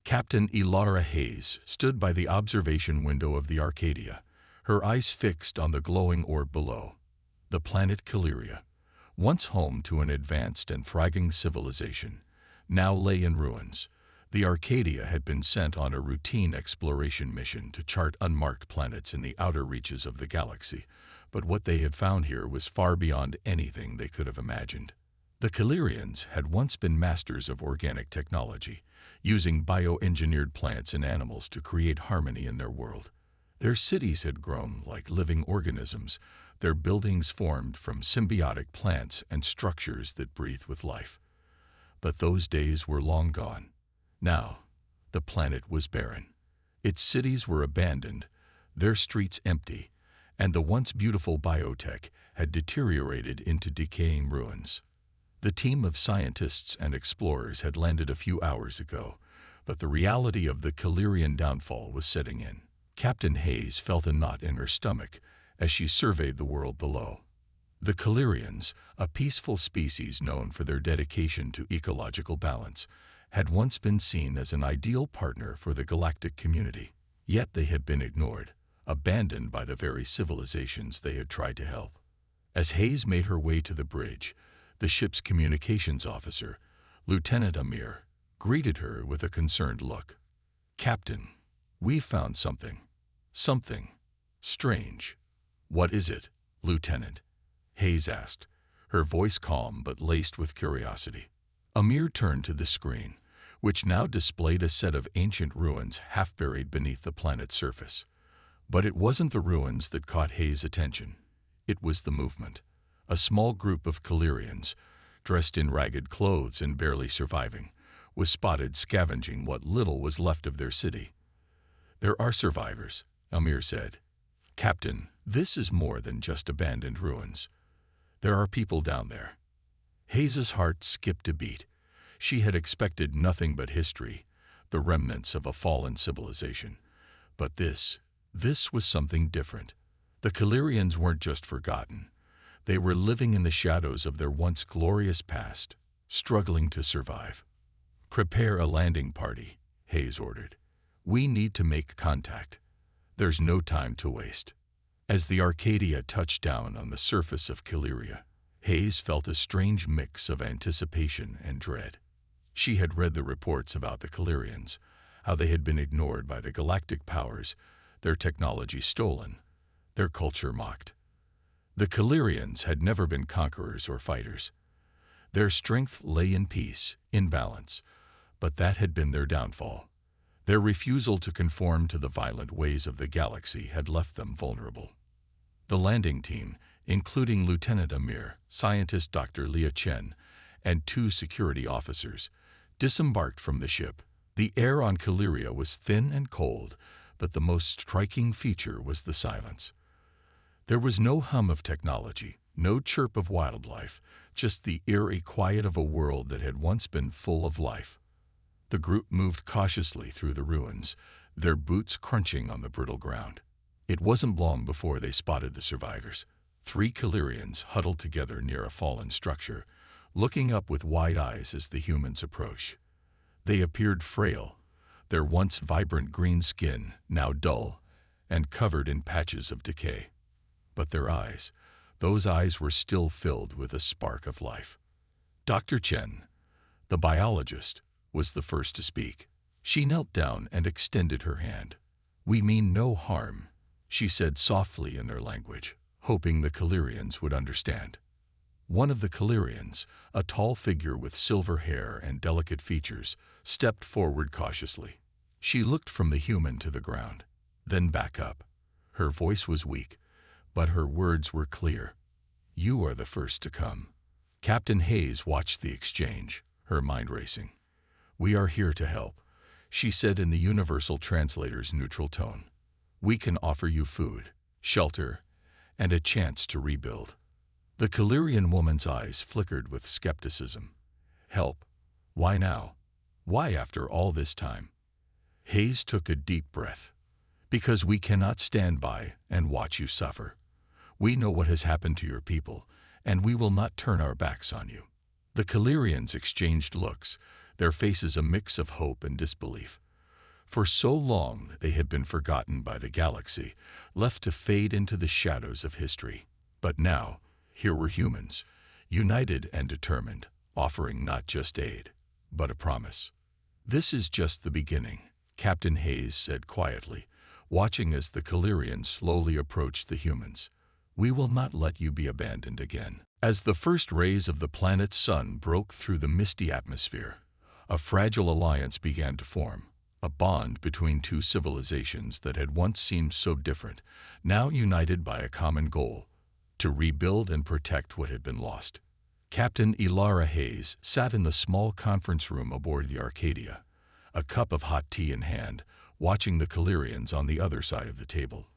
Captain Elara Hayes stood by the observation window of the Arcadia, her eyes fixed on the glowing orb below. The planet Caleria, once home to an advanced and thriving civilization, now lay in ruins. The Arcadia had been sent on a routine exploration mission to chart unmarked planets in the outer reaches of the galaxy, but what they had found here was far beyond anything they could have imagined. The Calerians had once been masters of organic technology, using bioengineered plants and animals to create harmony in their world. Their cities had grown like living organisms, their buildings formed from symbiotic plants and structures that breathe with life. But those days were long gone. Now, the planet was barren. Its cities were abandoned, their streets empty, and the once beautiful biotech had deteriorated into decaying ruins. The team of scientists and explorers had landed a few hours ago, but the reality of the Calerian downfall was setting in. Captain Hayes felt a knot in her stomach as she surveyed the world below. The Calerians, a peaceful species known for their dedication to ecological balance, had once been seen as an ideal partner for the galactic community. Yet they had been ignored, abandoned by the very civilizations they had tried to help. As Hayes made her way to the bridge, the ship's communications officer, Lieutenant Amir, greeted her with a concerned look. "Captain, we've found something. Something strange." "What is it, Lieutenant?" Hayes asked, her voice calm but laced with curiosity. Amir turned to the screen, which now displayed a set of ancient ruins half buried beneath the planet's surface. But it wasn't the ruins that caught Hayes' attention. It was the movement. A small group of Calerians, dressed in ragged clothes and barely surviving, was spotted scavenging what little was left of their city. "There are survivors," Amir said. "Captain, this is more than just abandoned ruins. There are people down there." Hayes' heart skipped a beat. She had expected nothing but history, the remnants of a fallen civilization. But this was something different. The Calerians weren't just forgotten. They were living in the shadows of their once glorious past, struggling to survive. "Prepare a landing party," Hayes ordered. "We need to make contact. There's no time to waste." As the Arcadia touched down on the surface of Caleria, Hayes felt a strange mix of anticipation and dread. She had read the reports about the Calerians, how they had been ignored by the galactic powers, their technology stolen, their culture mocked. The Calerians had never been conquerors or fighters. Their strength lay in peace, in balance, but that had been their downfall. Their refusal to conform to the violent ways of the galaxy had left them vulnerable. The landing team, including Lieutenant Amir, scientist Dr. Leah Chen, and 2 security officers, disembarked from the ship. The air on Caleria was thin and cold, but the most striking feature was the silence. There was no hum of technology, no chirp of wildlife, just the eerie quiet of a world that had once been full of life. The group moved cautiously through the ruins, their boots crunching on the brittle ground. It wasn't long before they spotted the survivors. 3 Calerians huddled together near a fallen structure, looking up with wide eyes as the humans approached. They appeared frail, their once vibrant green skin now dull and covered in patches of decay. But their eyes, those eyes were still filled with a spark of life. Dr. Chen, the biologist, was the first to speak. She knelt down and extended her hand. "We mean no harm," she said softly in their language, hoping the Calerians would understand. One of the Calerians, a tall figure with silver hair and delicate features, stepped forward cautiously. She looked from the human to the ground, then back up. Her voice was weak, but her words were clear. "You are the first to come." Captain Hayes watched the exchange, her mind racing. "We are here to help," she said in the universal translator's neutral tone. "We can offer you food, shelter, and a chance to rebuild." The Calerian woman's eyes flickered with skepticism. "Help? Why now? Why after all this time?" Hayes took a deep breath. "Because we cannot stand by and watch you suffer. We know what has happened to your people, and we will not turn our backs on you." The Calerians exchanged looks, their faces a mix of hope and disbelief. For so long they had been forgotten by the galaxy, left to fade into the shadows of history. But now, here were humans, united and determined, offering not just aid, but a promise. "This is just the beginning," Captain Hayes said quietly, watching as the Calirians slowly approached the humans. "We will not let you be abandoned again." As the first rays of the planet's sun broke through the misty atmosphere, a fragile alliance began to form, a bond between two civilizations that had once seemed so different, now united by a common goal: to rebuild and protect what had been lost. Captain Elara Hayes sat in the small conference room aboard the Arcadia, a cup of hot tea in hand, watching the Calirians on the other side of the table.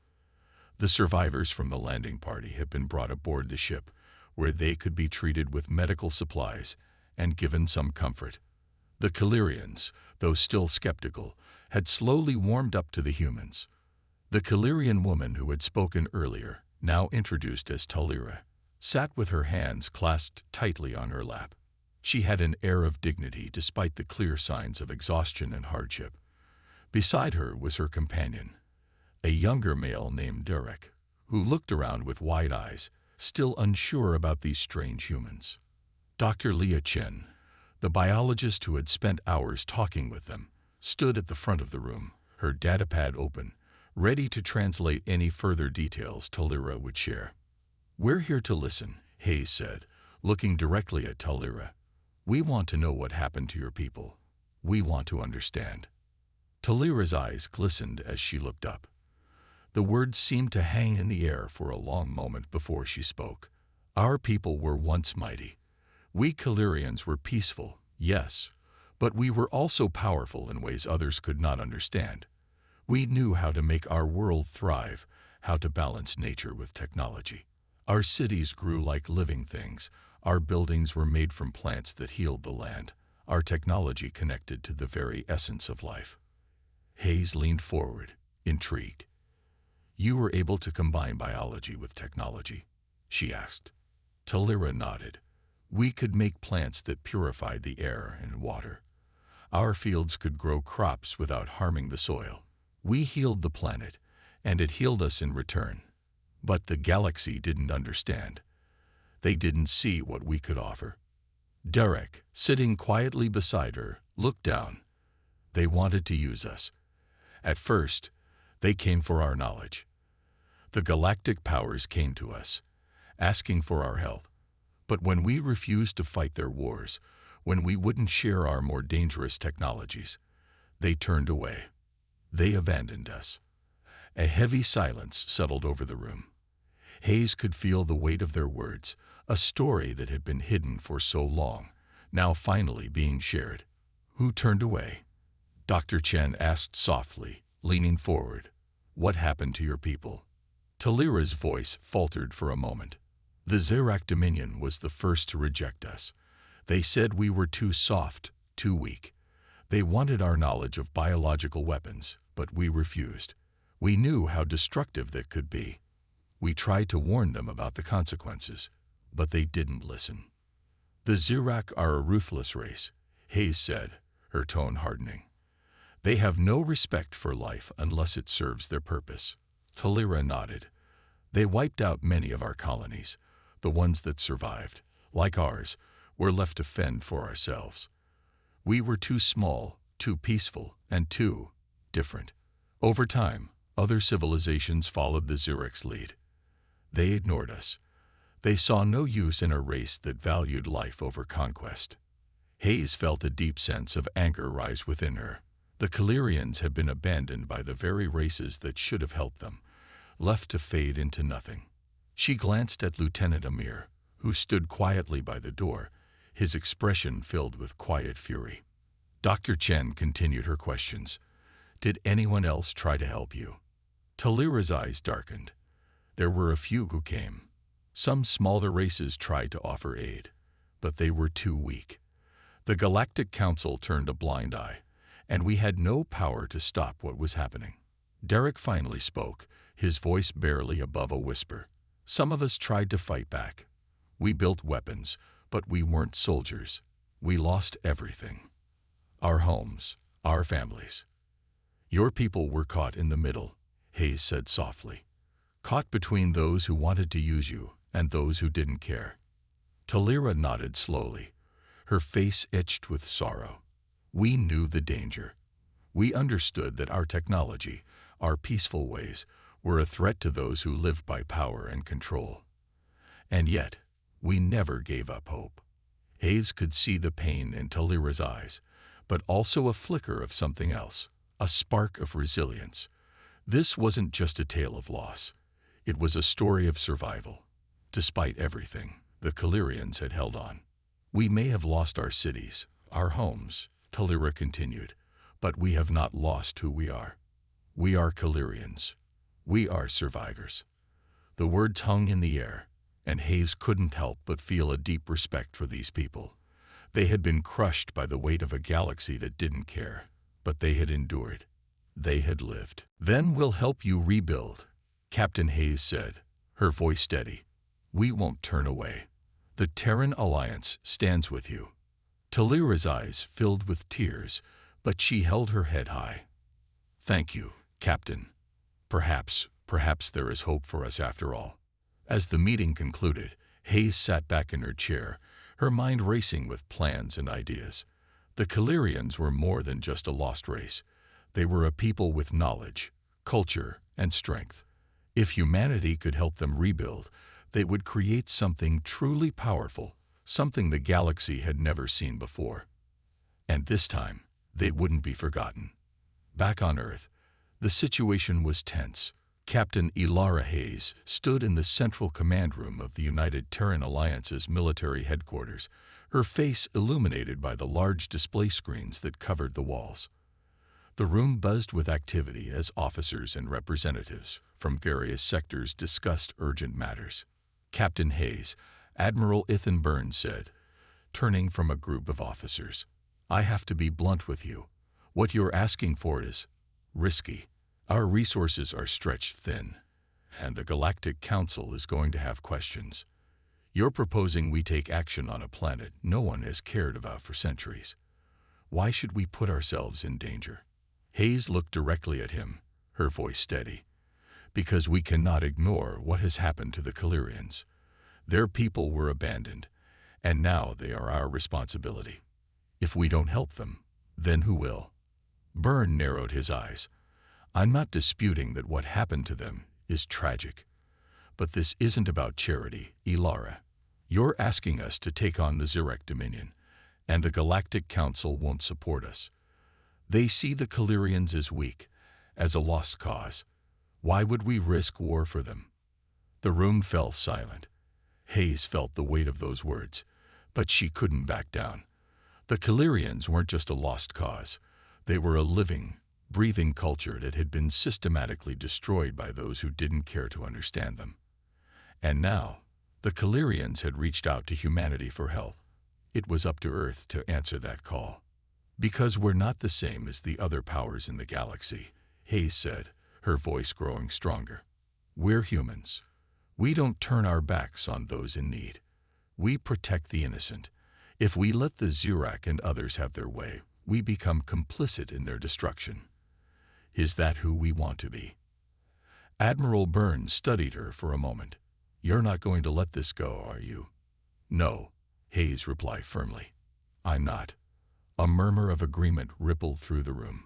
The survivors from the landing party had been brought aboard the ship, where they could be treated with medical supplies and given some comfort. The Calirians, though still skeptical, had slowly warmed up to the humans. The Calirian woman who had spoken earlier, now introduced as Talira, sat with her hands clasped tightly on her lap. She had an air of dignity despite the clear signs of exhaustion and hardship. Beside her was her companion, a younger male named Derek, who looked around with wide eyes, still unsure about these strange humans. Dr. Leah Chen, the biologist who had spent hours talking with them, stood at the front of the room, her datapad open, ready to translate any further details Talira would share. "We're here to listen," Hayes said, looking directly at Talira. "We want to know what happened to your people. We want to understand." Talira's eyes glistened as she looked up. The words seemed to hang in the air for a long moment before she spoke. "Our people were once mighty. We Calirians were peaceful, yes, but we were also powerful in ways others could not understand. We knew how to make our world thrive, how to balance nature with technology. Our cities grew like living things. Our buildings were made from plants that healed the land. Our technology connected to the very essence of life." Hayes leaned forward, intrigued. "You were able to combine biology with technology?" she asked. Talira nodded. "We could make plants that purified the air and water. Our fields could grow crops without harming the soil. We healed the planet, and it healed us in return. But the galaxy didn't understand. They didn't see what we could offer." Derek, sitting quietly beside her, looked down. "They wanted to use us. At first, they came for our knowledge. The galactic powers came to us, asking for our help. But when we refused to fight their wars, when we wouldn't share our more dangerous technologies, they turned away. They abandoned us." A heavy silence settled over the room. Hayes could feel the weight of their words, a story that had been hidden for so long, now finally being shared. "Who turned away?" Dr. Chen asked softly, leaning forward. "What happened to your people?" Talira's voice faltered for a moment. "The Zerak Dominion was the first to reject us. They said we were too soft, too weak. They wanted our knowledge of biological weapons, but we refused. We knew how destructive that could be. We tried to warn them about the consequences, but they didn't listen." "The Zerak are a ruthless race," Hayes said, her tone hardening. "They have no respect for life unless it serves their purpose." Talira nodded. "They wiped out many of our colonies. The ones that survived, like ours, were left to fend for ourselves. We were too small, too peaceful, and too different. Over time, other civilizations followed the Zerek's lead. They ignored us. They saw no use in a race that valued life over conquest." Hayes felt a deep sense of anger rise within her. The Calirians had been abandoned by the very races that should have helped them, left to fade into nothing. She glanced at Lieutenant Amir, who stood quietly by the door, his expression filled with quiet fury. Dr. Chen continued her questions. "Did anyone else try to help you?" Talira's eyes darkened. "There were a few who came. Some smaller races tried to offer aid, but they were too weak. The Galactic Council turned a blind eye, and we had no power to stop what was happening." Derek finally spoke, his voice barely above a whisper. "Some of us tried to fight back. We built weapons, but we weren't soldiers. We lost everything. Our homes, our families. Your people were caught in the middle, Hayes said softly. Caught between those who wanted to use you and those who didn't care. Talira nodded slowly, her face etched with sorrow. We knew the danger. We understood that our technology, our peaceful ways, were a threat to those who lived by power and control. And yet, we never gave up hope. Hayes could see the pain in Talira's eyes, but also a flicker of something else, a spark of resilience. This wasn't just a tale of loss. It was a story of survival. Despite everything, the Calirians had held on. We may have lost our cities, our homes, Talira continued, but we have not lost who we are. We are Calirians. We are survivors. The words hung in the air, and Hayes couldn't help but feel a deep respect for these people. They had been crushed by the weight of a galaxy that didn't care, but they had endured. They had lived. Then we'll help you rebuild, Captain Hayes said, her voice steady. We won't turn away. The Terran Alliance stands with you. Talira's eyes filled with tears, but she held her head high. Thank you, Captain. Perhaps there is hope for us after all. As the meeting concluded, Hayes sat back in her chair, her mind racing with plans and ideas. The Calirians were more than just a lost race. They were a people with knowledge, culture, and strength. If humanity could help them rebuild, they would create something truly powerful, something the galaxy had never seen before. And this time, they wouldn't be forgotten. Back on Earth, the situation was tense. Captain Elara Hayes stood in the central command room of the United Terran Alliance's military headquarters, her face illuminated by the large display screens that covered the walls. The room buzzed with activity as officers and representatives from various sectors discussed urgent matters. Captain Hayes, Admiral Ethan Burns said, turning from a group of officers, I have to be blunt with you. What you're asking for is risky. Our resources are stretched thin, and the Galactic Council is going to have questions. You're proposing we take action on a planet no one has cared about for centuries. Why should we put ourselves in danger? Hayes looked directly at him, her voice steady. Because we cannot ignore what has happened to the Calirians. Their people were abandoned, and now they are our responsibility. If we don't help them, then who will? Byrne narrowed his eyes. I'm not disputing that what happened to them is tragic. But this isn't about charity, Elara. You're asking us to take on the Zirek Dominion, and the Galactic Council won't support us. They see the Calirians as weak, as a lost cause. Why would we risk war for them? The room fell silent. Hayes felt the weight of those words, but she couldn't back down. The Calirians weren't just a lost cause. They were a living, breathing culture that had been systematically destroyed by those who didn't care to understand them. And now, the Calirians had reached out to humanity for help. It was up to Earth to answer that call. Because we're not the same as the other powers in the galaxy, Hayes said, her voice growing stronger. We're humans. We don't turn our backs on those in need. We protect the innocent. If we let the Zirek and others have their way, we become complicit in their destruction. Is that who we want to be? Admiral Burns studied her for a moment. You're not going to let this go, are you? No, Hayes replied firmly. I'm not. A murmur of agreement rippled through the room.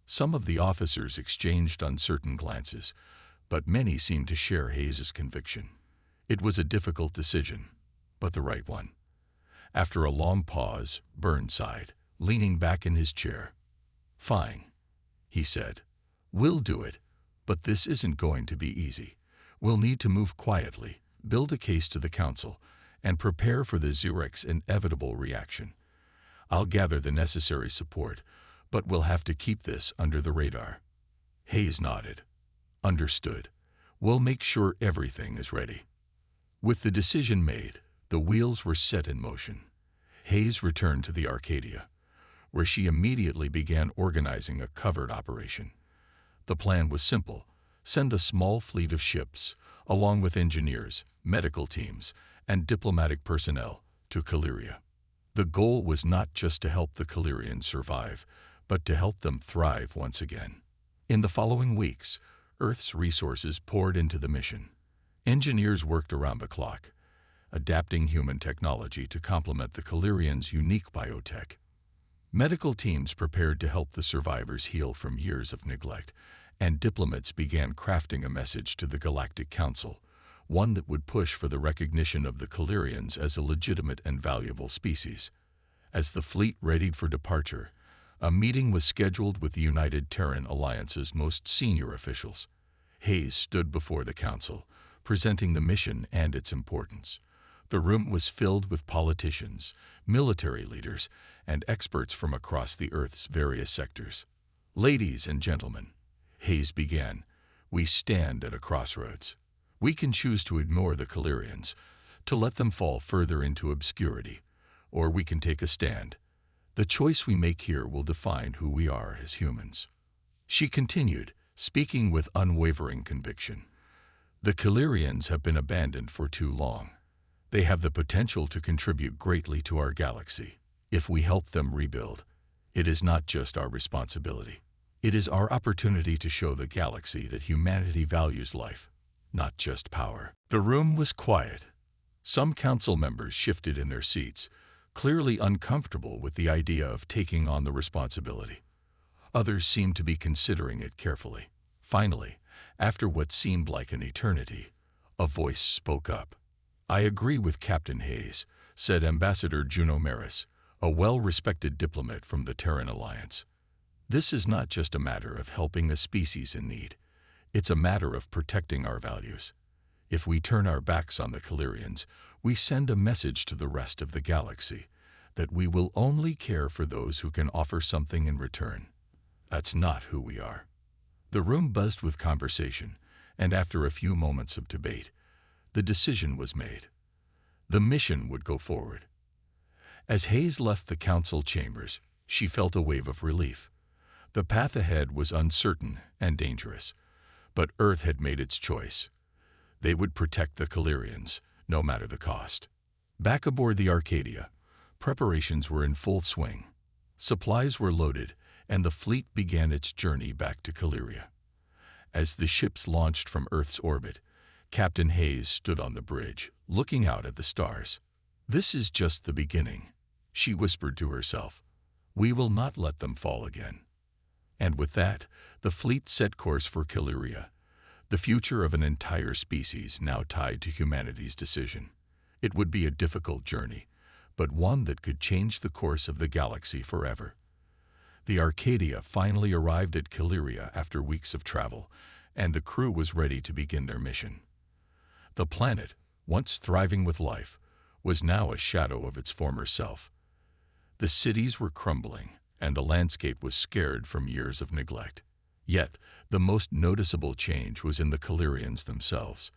Some of the officers exchanged uncertain glances, but many seemed to share Hayes's conviction. It was a difficult decision, but the right one. After a long pause, Burns sighed, leaning back in his chair. Fine, he said. We'll do it, but this isn't going to be easy. We'll need to move quietly, build a case to the Council, and prepare for the Zirek's inevitable reaction. I'll gather the necessary support, but we'll have to keep this under the radar. Hayes nodded. Understood. We'll make sure everything is ready. With the decision made, the wheels were set in motion. Hayes returned to the Arcadia, where she immediately began organizing a covert operation. The plan was simple: send a small fleet of ships, along with engineers, medical teams, and diplomatic personnel, to Caliria. The goal was not just to help the Calirians survive, but to help them thrive once again. In the following weeks, Earth's resources poured into the mission. Engineers worked around the clock, adapting human technology to complement the Calirians' unique biotech. Medical teams prepared to help the survivors heal from years of neglect, and diplomats began crafting a message to the Galactic Council, one that would push for the recognition of the Calirians as a legitimate and valuable species. As the fleet readied for departure, a meeting was scheduled with the United Terran Alliance's most senior officials. Hayes stood before the council, presenting the mission and its importance. The room was filled with politicians, military leaders, and experts from across the Earth's various sectors. "Ladies and gentlemen," Hayes began, "we stand at a crossroads. We can choose to ignore the Calirians, to let them fall further into obscurity, or we can take a stand. The choice we make here will define who we are as humans." She continued, speaking with unwavering conviction. "The Calirians have been abandoned for too long. They have the potential to contribute greatly to our galaxy. If we help them rebuild, it is not just our responsibility. It is our opportunity to show the galaxy that humanity values life, not just power." The room was quiet. Some council members shifted in their seats, clearly uncomfortable with the idea of taking on the responsibility. Others seemed to be considering it carefully. Finally, after what seemed like an eternity, a voice spoke up. "I agree with Captain Hayes," said Ambassador Juno Maris, a well-respected diplomat from the Terran Alliance. "This is not just a matter of helping a species in need. It's a matter of protecting our values. If we turn our backs on the Calirians, we send a message to the rest of the galaxy that we will only care for those who can offer something in return. That's not who we are." The room buzzed with conversation, and after a few moments of debate, the decision was made. The mission would go forward. As Hayes left the council chambers, she felt a wave of relief. The path ahead was uncertain and dangerous, but Earth had made its choice. They would protect the Calirians, no matter the cost. Back aboard the Arcadia, preparations were in full swing. Supplies were loaded, and the fleet began its journey back to Caliria. As the ships launched from Earth's orbit, Captain Hayes stood on the bridge, looking out at the stars. "This is just the beginning," she whispered to herself. "We will not let them fall again." And with that, the fleet set course for Caliria, the future of an entire species now tied to humanity's decision. It would be a difficult journey, but one that could change the course of the galaxy forever. The Arcadia finally arrived at Caliria after weeks of travel, and the crew was ready to begin their mission. The planet, once thriving with life, was now a shadow of its former self. The cities were crumbling, and the landscape was scarred from years of neglect. Yet, the most noticeable change was in the Calirians themselves.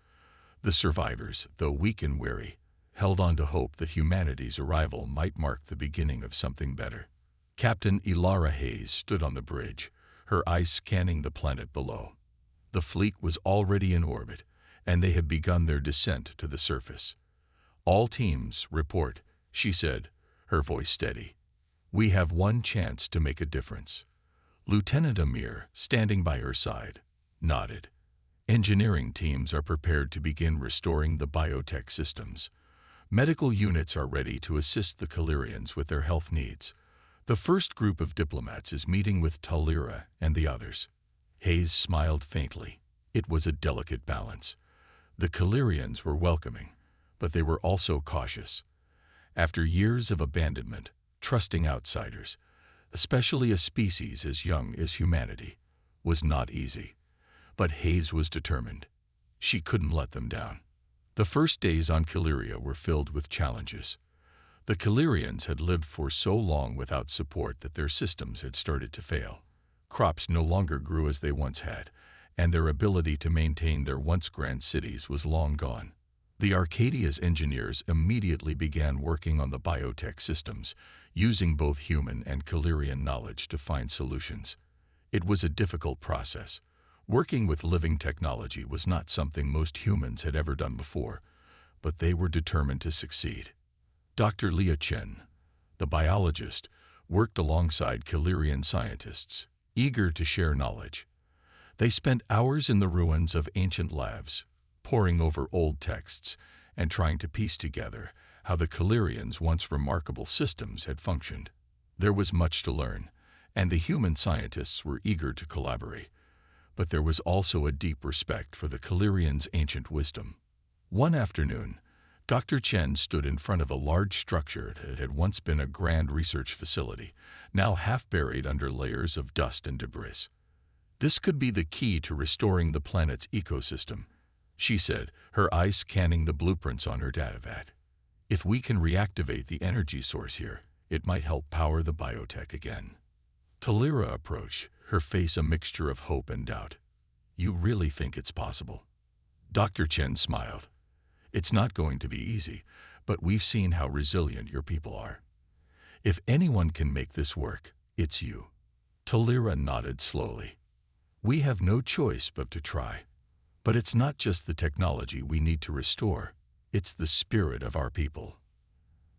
The survivors, though weak and weary, held on to hope that humanity's arrival might mark the beginning of something better. Captain Ilara Hayes stood on the bridge, her eyes scanning the planet below. The fleet was already in orbit, and they had begun their descent to the surface. "All teams, report," she said, her voice steady. "We have one chance to make a difference." Lieutenant Amir, standing by her side, nodded. "Engineering teams are prepared to begin restoring the biotech systems. Medical units are ready to assist the Calirians with their health needs. The first group of diplomats is meeting with Talira and the others." Hayes smiled faintly. It was a delicate balance. The Calirians were welcoming, but they were also cautious. After years of abandonment, trusting outsiders, especially a species as young as humanity, was not easy. But Hayes was determined. She couldn't let them down. The first days on Caliria were filled with challenges. The Calirians had lived for so long without support that their systems had started to fail. Crops no longer grew as they once had, and their ability to maintain their once grand cities was long gone. The Arcadia's engineers immediately began working on the biotech systems, using both human and Calirian knowledge to find solutions. It was a difficult process. Working with living technology was not something most humans had ever done before, but they were determined to succeed. Dr. Leah Chen, the biologist, worked alongside Calirian scientists, eager to share knowledge. They spent hours in the ruins of ancient labs, poring over old texts and trying to piece together how the Calirians' once remarkable systems had functioned. There was much to learn, and the human scientists were eager to collaborate. But there was also a deep respect for the Calirians' ancient wisdom. One afternoon, Dr. Chen stood in front of a large structure that had once been a grand research facility, now half buried under layers of dust and debris. "This could be the key to restoring the planet's ecosystem," she said, her eyes scanning the blueprints on her datavat. "If we can reactivate the energy source here, it might help power the biotech again." Talira approached, her face a mixture of hope and doubt. "You really think it's possible?" Dr. Chen smiled. "It's not going to be easy, but we've seen how resilient your people are. If anyone can make this work, it's you." Talira nodded slowly. "We have no choice but to try. But it's not just the technology we need to restore, it's the spirit of our people."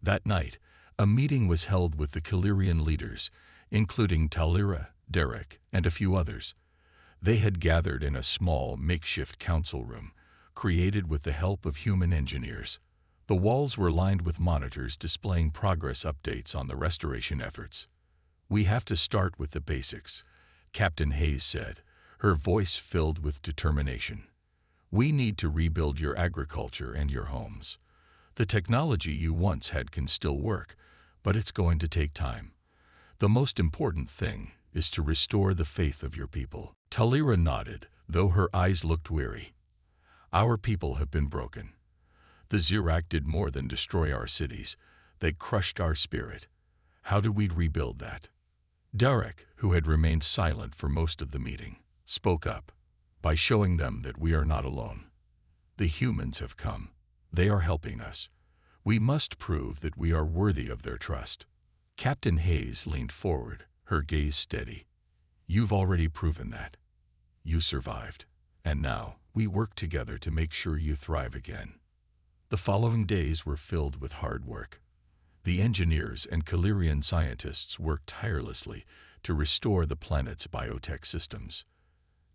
That night, a meeting was held with the Calirian leaders, including Talira, Derek, and a few others. They had gathered in a small, makeshift council room, created with the help of human engineers. The walls were lined with monitors displaying progress updates on the restoration efforts. "We have to start with the basics," Captain Hayes said, her voice filled with determination. "We need to rebuild your agriculture and your homes. The technology you once had can still work, but it's going to take time. The most important thing is to restore the faith of your people." Talira nodded, though her eyes looked weary. "Our people have been broken. The Zirak did more than destroy our cities. They crushed our spirit. How do we rebuild that?" Derek, who had remained silent for most of the meeting, spoke up. "By showing them that we are not alone. The humans have come. They are helping us. We must prove that we are worthy of their trust." Captain Hayes leaned forward, her gaze steady. "You've already proven that. You survived. And now, we work together to make sure you thrive again." The following days were filled with hard work. The engineers and Calirian scientists worked tirelessly to restore the planet's biotech systems.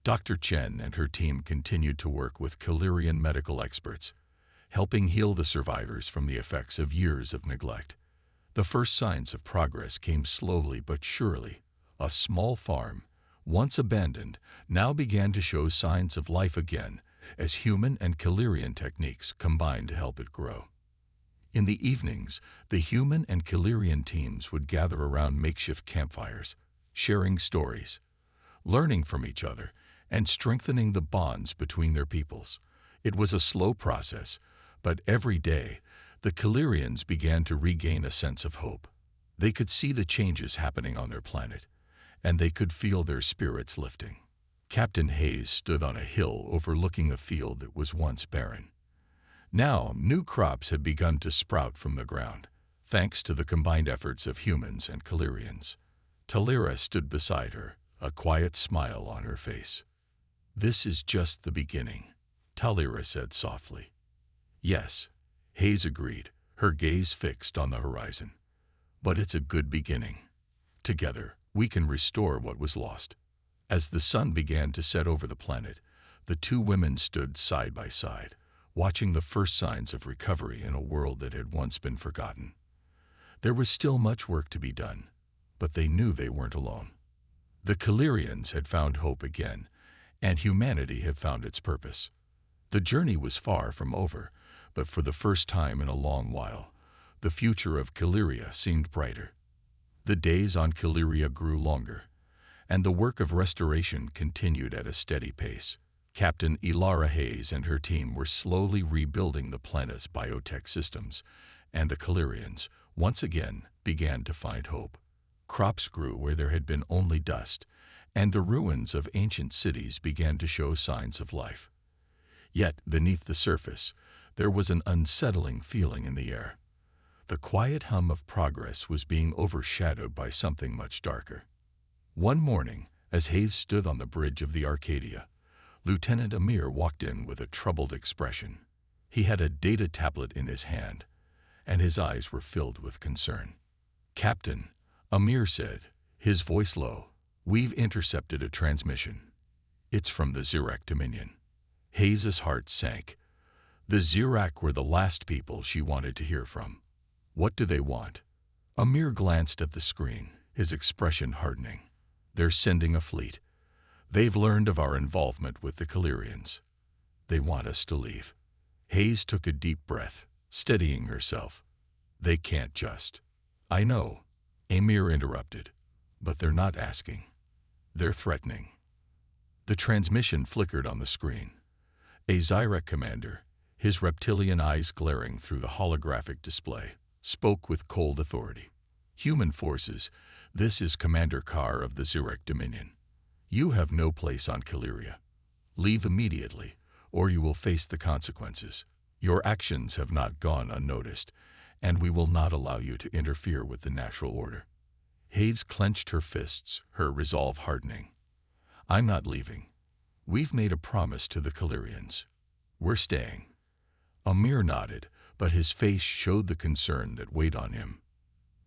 Dr. Chen and her team continued to work with Calirian medical experts, helping heal the survivors from the effects of years of neglect. The first signs of progress came slowly but surely. A small farm, once abandoned, now began to show signs of life again as human and Calirian techniques combined to help it grow. In the evenings, the human and Calirian teams would gather around makeshift campfires, sharing stories, learning from each other, and strengthening the bonds between their peoples. It was a slow process, but every day, the Calirians began to regain a sense of hope. They could see the changes happening on their planet, and they could feel their spirits lifting. Captain Hayes stood on a hill overlooking a field that was once barren. Now, new crops had begun to sprout from the ground, thanks to the combined efforts of humans and Calirians. Talira stood beside her, a quiet smile on her face. "This is just the beginning," Talira said softly. "Yes," Hayes agreed, her gaze fixed on the horizon. "But it's a good beginning. Together, we can restore what was lost." As the sun began to set over the planet, the two women stood side by side, watching the first signs of recovery in a world that had once been forgotten. There was still much work to be done, but they knew they weren't alone. The Calirians had found hope again, and humanity had found its purpose. The journey was far from over, but for the first time in a long while, the future of Caliria seemed brighter. The days on Caliria grew longer, and the work of restoration continued at a steady pace. Captain Ilara Hayes and her team were slowly rebuilding the planet's biotech systems, and the Calirians, once again, began to find hope. Crops grew where there had been only dust, and the ruins of ancient cities began to show signs of life. Yet, beneath the surface, there was an unsettling feeling in the air. The quiet hum of progress was being overshadowed by something much darker. One morning, as Hayes stood on the bridge of the Arcadia, Lieutenant Amir walked in with a troubled expression. He had a data tablet in his hand, and his eyes were filled with concern. "Captain," Amir said, his voice low, "we've intercepted a transmission. It's from the Zirak Dominion. Hayes' heart sank. The Zirak were the last people she wanted to hear from. What do they want? Amir glanced at the screen, his expression hardening. They're sending a fleet. They've learned of our involvement with the Calirians. They want us to leave. Hayes took a deep breath, steadying herself. They can't just. I know, Amir interrupted, but they're not asking. They're threatening. The transmission flickered on the screen. A Zirak commander, his reptilian eyes glaring through the holographic display, spoke with cold authority. Human forces, this is Commander Carr of the Zirak Dominion. You have no place on Caliria. Leave immediately, or you will face the consequences. Your actions have not gone unnoticed, and we will not allow you to interfere with the natural order. Hayes clenched her fists, her resolve hardening. I'm not leaving. We've made a promise to the Calirians. We're staying. Amir nodded, but his face showed the concern that weighed on him.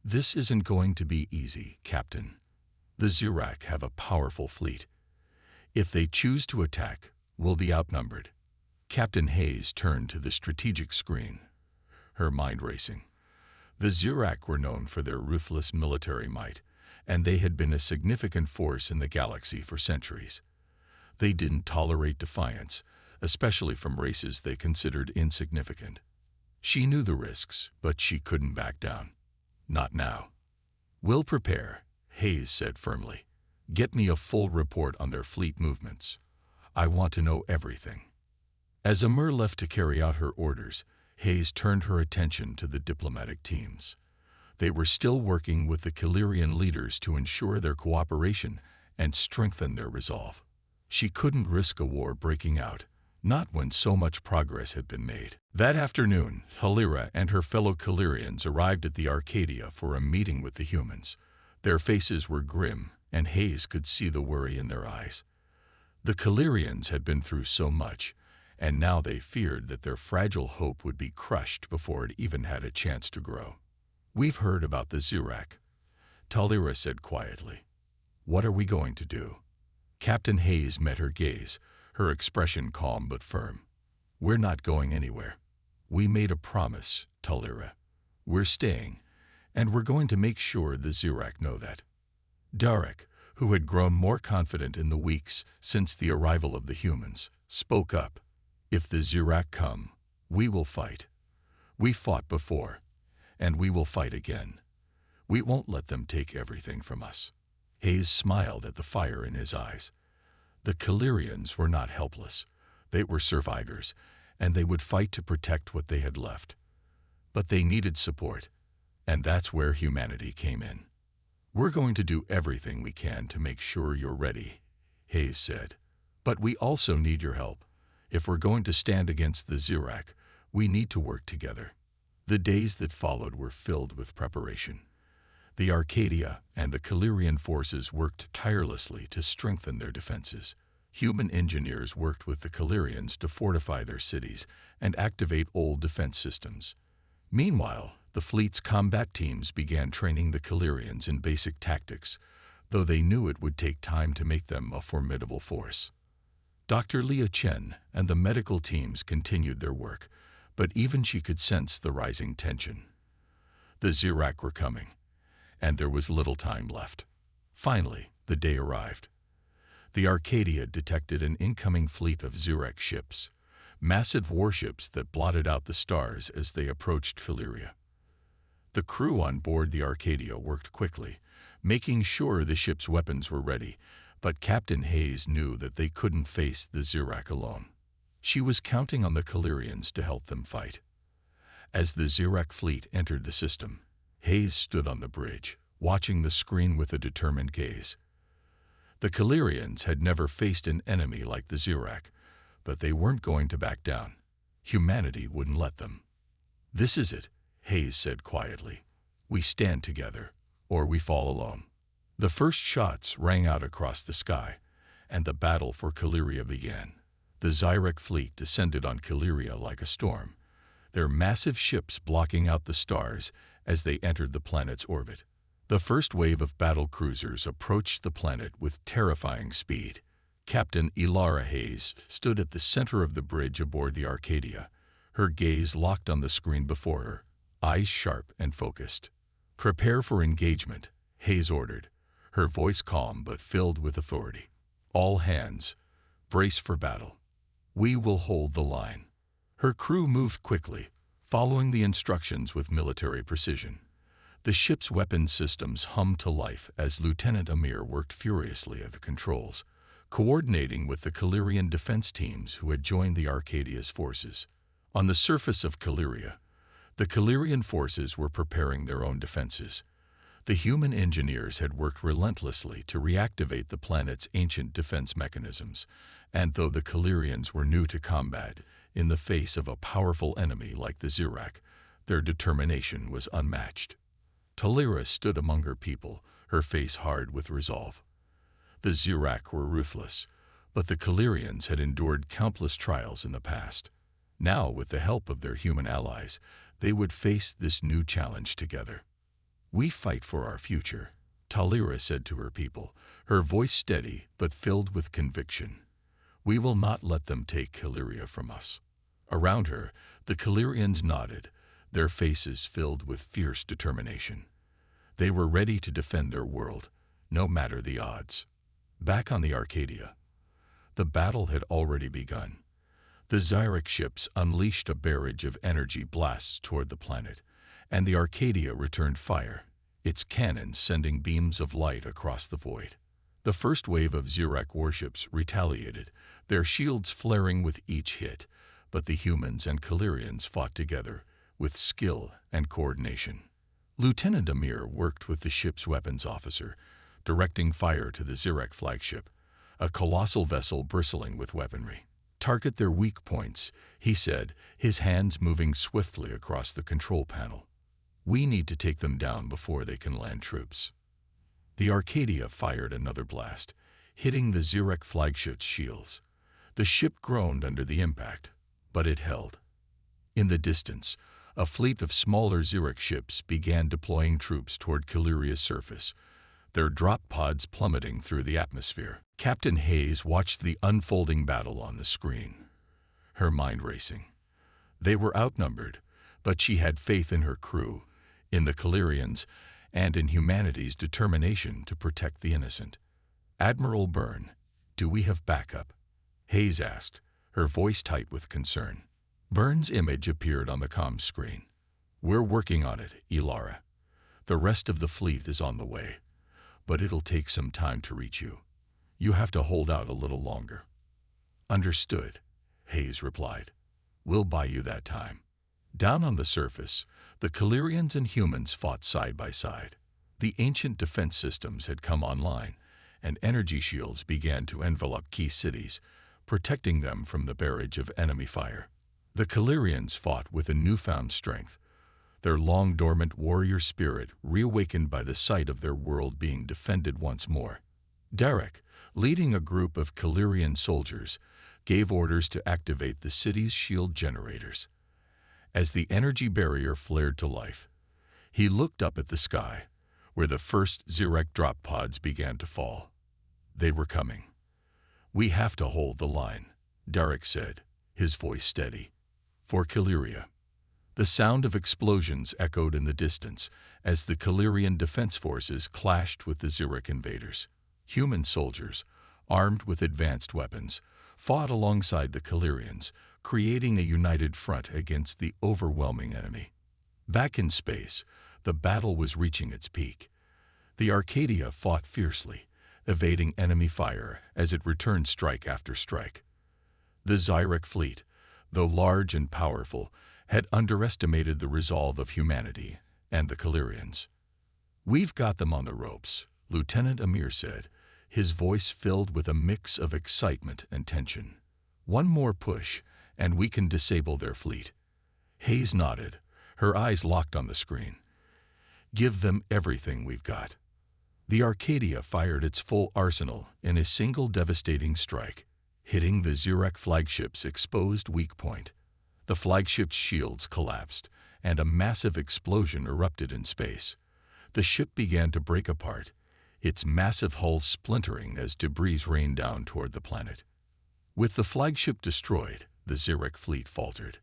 This isn't going to be easy, Captain. The Zirak have a powerful fleet. If they choose to attack, we'll be outnumbered. Captain Hayes turned to the strategic screen, her mind racing. The Zirak were known for their ruthless military might, and they had been a significant force in the galaxy for centuries. They didn't tolerate defiance, especially from races they considered insignificant. She knew the risks, but she couldn't back down. Not now. We'll prepare, Hayes said firmly. Get me a full report on their fleet movements. I want to know everything. As Amir left to carry out her orders, Hayes turned her attention to the diplomatic teams. They were still working with the Calirian leaders to ensure their cooperation and strengthen their resolve. She couldn't risk a war breaking out, not when so much progress had been made. That afternoon, Halira and her fellow Calirians arrived at the Arcadia for a meeting with the humans. Their faces were grim, and Hayes could see the worry in their eyes. The Calirians had been through so much, and now they feared that their fragile hope would be crushed before it even had a chance to grow. We've heard about the Zirak, Talira said quietly. What are we going to do? Captain Hayes met her gaze, her expression calm but firm. We're not going anywhere. We made a promise, Talira. We're staying, and we're going to make sure the Zirak know that. Darek, who had grown more confident in the weeks since the arrival of the humans, spoke up. If the Zirak come, we will fight. We fought before, and we will fight again. We won't let them take everything from us. Hayes smiled at the fire in his eyes. The Calirians were not helpless. They were survivors, and they would fight to protect what they had left. But they needed support, and that's where humanity came in. We're going to do everything we can to make sure you're ready, Hayes said. But we also need your help. If we're going to stand against the Zirak, we need to work together. The days that followed were filled with preparation. The Arcadia and the Calirian forces worked tirelessly to strengthen their defenses. Human engineers worked with the Calirians to fortify their cities and activate old defense systems. Meanwhile, the fleet's combat teams began training the Calirians in basic tactics, though they knew it would take time to make them a formidable force. Dr. Leah Chen and the medical teams continued their work, but even she could sense the rising tension. The Zirak were coming, and there was little time left. Finally, the day arrived. The Arcadia detected an incoming fleet of Zirak ships, massive warships that blotted out the stars as they approached Caliria. The crew on board the Arcadia worked quickly, making sure the ship's weapons were ready, but Captain Hayes knew that they couldn't face the Zirak alone. She was counting on the Calirians to help them fight. As the Zirak fleet entered the system, Hayes stood on the bridge, watching the screen with a determined gaze. The Calirians had never faced an enemy like the Zirak, but they weren't going to back down. Humanity wouldn't let them. This is it, Hayes said quietly. We stand together, or we fall alone. The first shots rang out across the sky, and the battle for Caliria began. The Zirak fleet descended on Caliria like a storm, their massive ships blocking out the stars as they entered the planet's orbit. The first wave of battle cruisers approached the planet with terrifying speed. Captain Elara Hayes stood at the center of the bridge aboard the Arcadia, her gaze locked on the screen before her, eyes sharp and focused. "Prepare for engagement," Hayes ordered, her voice calm but filled with authority. "All hands, brace for battle. We will hold the line." Her crew moved quickly, following the instructions with military precision. The ship's weapons systems hummed to life as Lieutenant Amir worked furiously at the controls, coordinating with the Calirian defense teams who had joined the Arcadia's forces. On the surface of Caliria, the Calirian forces were preparing their own defenses. The human engineers had worked relentlessly to reactivate the planet's ancient defense mechanisms, and though the Calirians were new to combat, in the face of a powerful enemy like the Zirak, their determination was unmatched. Talira stood among her people, her face hard with resolve. The Zirak were ruthless, but the Calirians had endured countless trials in the past. Now, with the help of their human allies, they would face this new challenge together. "We fight for our future," Talira said to her people, her voice steady but filled with conviction. "We will not let them take Caliria from us." Around her, the Calirians nodded, their faces filled with fierce determination. They were ready to defend their world, no matter the odds. Back on the Arcadia, the battle had already begun. The Zyric ships unleashed a barrage of energy blasts toward the planet, and the Arcadia returned fire, its cannons sending beams of light across the void. The first wave of Zyric warships retaliated, their shields flaring with each hit, but the humans and Calirians fought together, with skill and coordination. Lieutenant Amir worked with the ship's weapons officer, directing fire to the Zyric flagship, a colossal vessel bristling with weaponry. "Target their weak points," he said, his hands moving swiftly across the control panel. "We need to take them down before they can land troops." The Arcadia fired another blast, hitting the Zyric flagship's shields. The ship groaned under the impact, but it held. In the distance, a fleet of smaller Zyric ships began deploying troops toward Caliria's surface, their drop pods plummeting through the atmosphere. Captain Hayes watched the unfolding battle on the screen, her mind racing. They were outnumbered, but she had faith in her crew, in the Calirians, and in humanity's determination to protect the innocent. "Admiral Byrne, do we have backup?" Hayes asked, her voice tight with concern. Byrne's image appeared on the comm screen. "We're working on it, Elara. The rest of the fleet is on the way, but it'll take some time to reach you. You have to hold out a little longer." "Understood," Hayes replied. "We'll buy you that time." Down on the surface, the Calirians and humans fought side by side. The ancient defense systems had come online, and energy shields began to envelop key cities, protecting them from the barrage of enemy fire. The Calirians fought with a newfound strength, their long-dormant warrior spirit reawakened by the sight of their world being defended once more. Derek, leading a group of Calirian soldiers, gave orders to activate the city's shield generators. As the energy barrier flared to life, he looked up at the sky, where the first Zyric drop pods began to fall. They were coming. "We have to hold the line," Derek said, his voice steady. "For Caliria." The sound of explosions echoed in the distance as the Calirian defense forces clashed with the Zyric invaders. Human soldiers, armed with advanced weapons, fought alongside the Calirians, creating a united front against the overwhelming enemy. Back in space, the battle was reaching its peak. The Arcadia fought fiercely, evading enemy fire as it returned strike after strike. The Zyric fleet, though large and powerful, had underestimated the resolve of humanity and the Calirians. "We've got them on the ropes," Lieutenant Amir said, his voice filled with a mix of excitement and tension. "One more push, and we can disable their fleet." Hayes nodded, her eyes locked on the screen. "Give them everything we've got." The Arcadia fired its full arsenal in a single devastating strike, hitting the Zyric flagship's exposed weak point. The flagship's shields collapsed, and a massive explosion erupted in space. The ship began to break apart, its massive hull splintering as debris rained down toward the planet. With the flagship destroyed, the Zirek fleet faltered.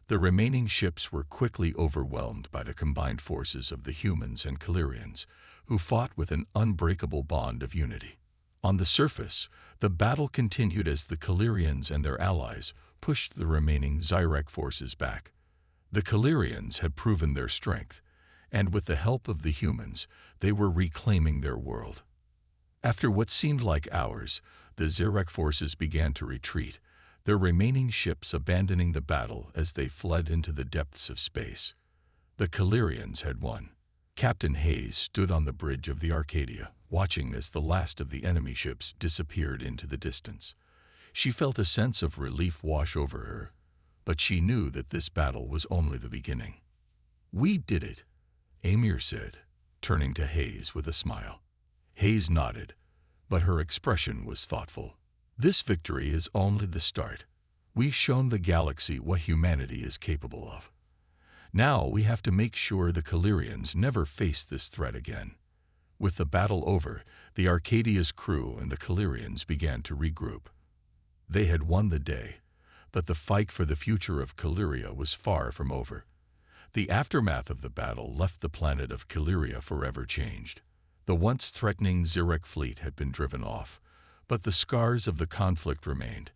The remaining ships were quickly overwhelmed by the combined forces of the humans and Calirians, who fought with an unbreakable bond of unity. On the surface, the battle continued as the Calirians and their allies pushed the remaining Zirek forces back. The Calirians had proven their strength, and with the help of the humans, they were reclaiming their world. After what seemed like hours, the Zirek forces began to retreat, their remaining ships abandoning the battle as they fled into the depths of space. The Calirians had won. Captain Hayes stood on the bridge of the Arcadia, watching as the last of the enemy ships disappeared into the distance. She felt a sense of relief wash over her, but she knew that this battle was only the beginning. "We did it," Amir said, turning to Hayes with a smile. Hayes nodded, but her expression was thoughtful. "This victory is only the start. We've shown the galaxy what humanity is capable of. Now we have to make sure the Calirians never face this threat again." With the battle over, the Arcadia's crew and the Calirians began to regroup. They had won the day, but the fight for the future of Caliria was far from over. The aftermath of the battle left the planet of Caliria forever changed. The once threatening Zirek fleet had been driven off, but the scars of the conflict remained.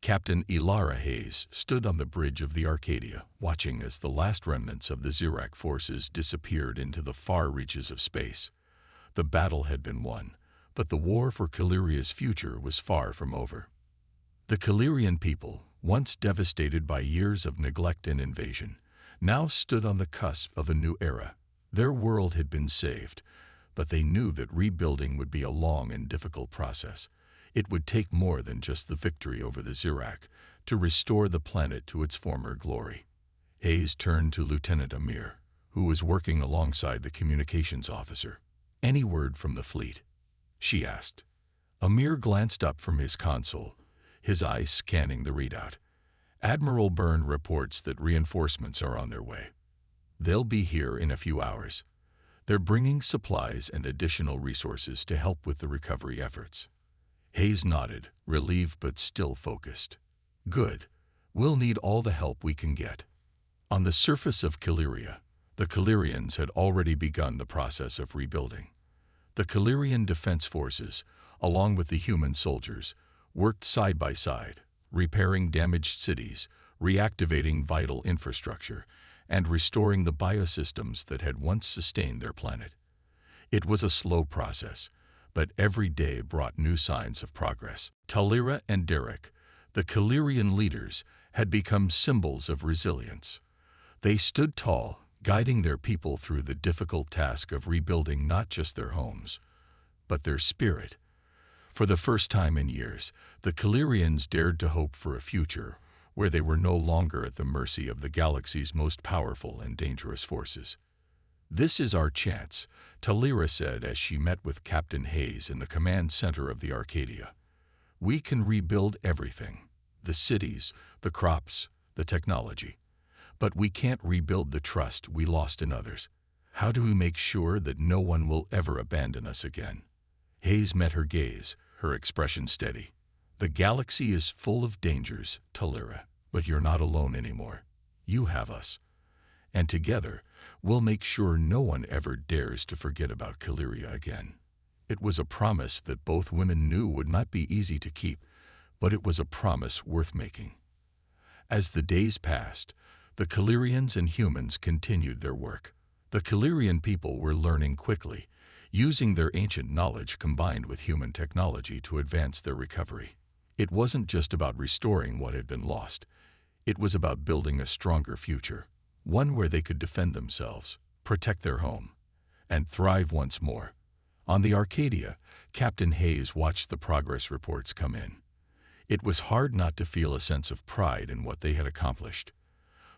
Captain Ilara Hayes stood on the bridge of the Arcadia, watching as the last remnants of the Zirek forces disappeared into the far reaches of space. The battle had been won, but the war for Caliria's future was far from over. The Calirian people, once devastated by years of neglect and invasion, now stood on the cusp of a new era. Their world had been saved, but they knew that rebuilding would be a long and difficult process. It would take more than just the victory over the Zirek to restore the planet to its former glory. Hayes turned to Lieutenant Amir, who was working alongside the communications officer. "Any word from the fleet?" she asked. Amir glanced up from his console, his eyes scanning the readout. "Admiral Byrne reports that reinforcements are on their way. They'll be here in a few hours. They're bringing supplies and additional resources to help with the recovery efforts." Hayes nodded, relieved but still focused. "Good. We'll need all the help we can get." On the surface of Caliria, the Calirians had already begun the process of rebuilding. The Calirian defense forces, along with the human soldiers, worked side by side, repairing damaged cities, reactivating vital infrastructure, and restoring the biosystems that had once sustained their planet. It was a slow process, but every day brought new signs of progress. Talira and Derek, the Calirian leaders, had become symbols of resilience. They stood tall, guiding their people through the difficult task of rebuilding not just their homes, but their spirit. For the first time in years, the Calirians dared to hope for a future where they were no longer at the mercy of the galaxy's most powerful and dangerous forces. "This is our chance," Talira said as she met with Captain Hayes in the command center of the Arcadia. "We can rebuild everything, the cities, the crops, the technology. But we can't rebuild the trust we lost in others. How do we make sure that no one will ever abandon us again?" Hayes met her gaze, her expression steady. "The galaxy is full of dangers, Talira, but you're not alone anymore. You have us. And together, we'll make sure no one ever dares to forget about Caliria again." It was a promise that both women knew would not be easy to keep, but it was a promise worth making. As the days passed, the Calirians and humans continued their work. The Calirian people were learning quickly, using their ancient knowledge combined with human technology to advance their recovery. It wasn't just about restoring what had been lost. It was about building a stronger future, one where they could defend themselves, protect their home, and thrive once more. On the Arcadia, Captain Hayes watched the progress reports come in. It was hard not to feel a sense of pride in what they had accomplished.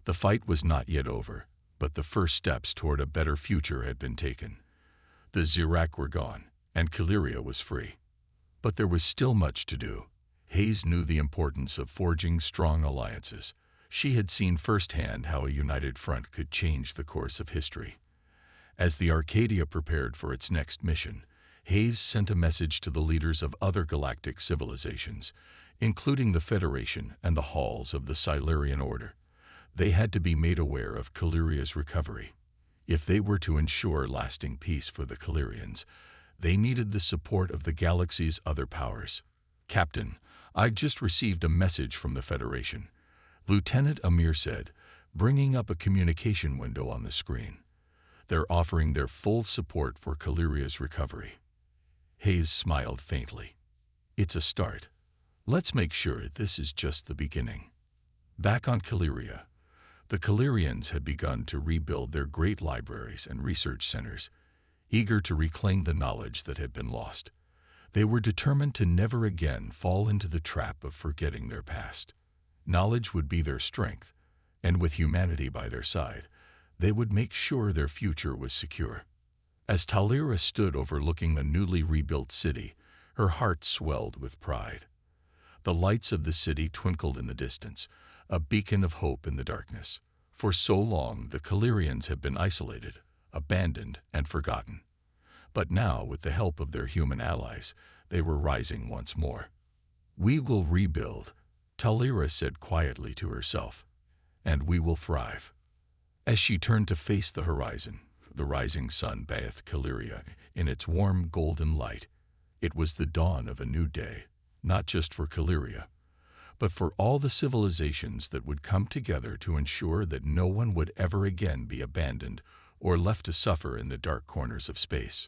The fight was not yet over, but the first steps toward a better future had been taken. The Zirek were gone, and Caliria was free. But there was still much to do. Hayes knew the importance of forging strong alliances. She had seen firsthand how a united front could change the course of history. As the Arcadia prepared for its next mission, Hayes sent a message to the leaders of other galactic civilizations, including the Federation and the halls of the Silurian Order. They had to be made aware of Caliria's recovery. If they were to ensure lasting peace for the Calirians, they needed the support of the galaxy's other powers. "Captain, I just received a message from the Federation," Lieutenant Amir said, bringing up a communication window on the screen. "They're offering their full support for Caliria's recovery." Hayes smiled faintly. "It's a start. Let's make sure this is just the beginning." Back on Caliria, the Calirians had begun to rebuild their great libraries and research centers, eager to reclaim the knowledge that had been lost. They were determined to never again fall into the trap of forgetting their past. Knowledge would be their strength, and with humanity by their side, they would make sure their future was secure. As Talira stood overlooking the newly rebuilt city, her heart swelled with pride. The lights of the city twinkled in the distance, a beacon of hope in the darkness. For so long, the Calirians had been isolated, abandoned, and forgotten. But now, with the help of their human allies, they were rising once more. "We will rebuild," Talira said quietly to herself, "and we will thrive." As she turned to face the horizon, the rising sun bathed Caliria in its warm golden light. It was the dawn of a new day, not just for Caliria, but for all the civilizations that would come together to ensure that no one would ever again be abandoned or left to suffer in the dark corners of space.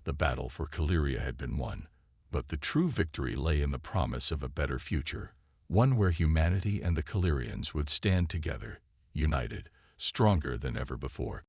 The battle for Caliria had been won, but the true victory lay in the promise of a better future, one where humanity and the Calirians would stand together, united, stronger than ever before.